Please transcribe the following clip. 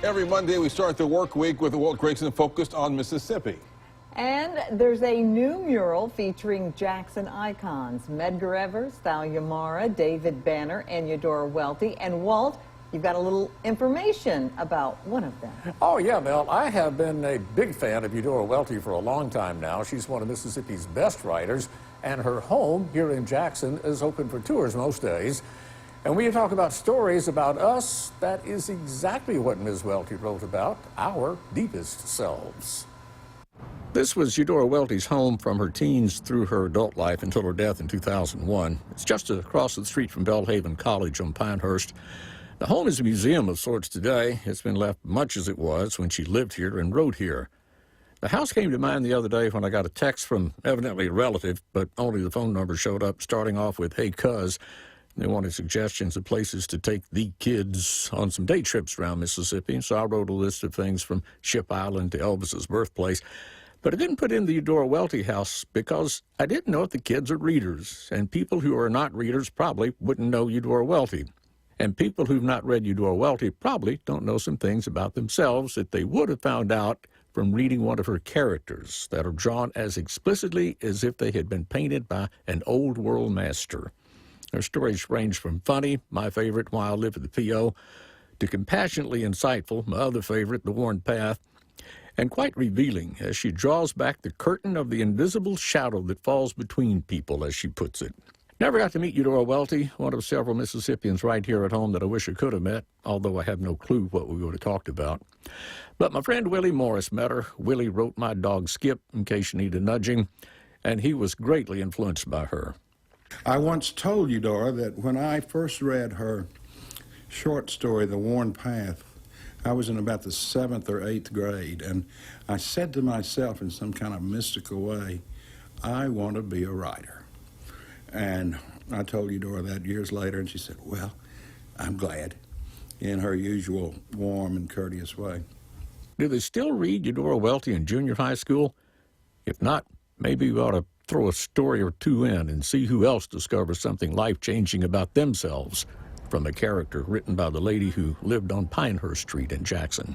Every Monday, we start the work week with Walt Grayson focused on Mississippi. And there's a new mural featuring Jackson icons, Medgar Evers, Thalia Mara, David Banner, and Eudora Welty. And Walt, you've got a little information about one of them. Oh, yeah, Mel. I have been a big fan of Eudora Welty for a long time now. She's one of Mississippi's best writers, and her home here in Jackson is open for tours most days. And when you talk about stories about us, that is exactly what Ms. Welty wrote about, our deepest selves. This was Eudora Welty's home from her teens through her adult life until her death in 2001. It's just across the street from Belhaven College on Pinehurst. The home is a museum of sorts today. It's been left much as it was when she lived here and wrote here. The house came to mind the other day when I got a text from evidently a relative, but only the phone number showed up, starting off with, "Hey, cuz." They wanted suggestions of places to take the kids on some day trips around Mississippi, so I wrote a list of things from Ship Island to Elvis's birthplace. But I didn't put in the Eudora Welty house because I didn't know if the kids are readers, and people who are not readers probably wouldn't know Eudora Welty. And people who've not read Eudora Welty probably don't know some things about themselves that they would have found out from reading one of her characters that are drawn as explicitly as if they had been painted by an old world master. Her stories range from funny, my favorite, Why I Live at the P.O., to compassionately insightful, my other favorite, The Worn Path, and quite revealing as she draws back the curtain of the invisible shadow that falls between people, as she puts it. Never got to meet Eudora Welty, one of several Mississippians right here at home that I wish I could have met, although I have no clue what we would have talked about. But my friend Willie Morris met her. Willie wrote My Dog Skip, in case you need a nudging, and he was greatly influenced by her. I once told Eudora that when I first read her short story, The Worn Path, I was in about the 7th or 8th grade, and I said to myself in some kind of mystical way, I want to be a writer. And I told Eudora that years later, and she said, well, I'm glad, in her usual warm and courteous way. Do they still read Eudora Welty in junior high school? If not, maybe we ought to throw a story or two in and see who else discovers something life-changing about themselves from a character written by the lady who lived on Pinehurst Street in Jackson.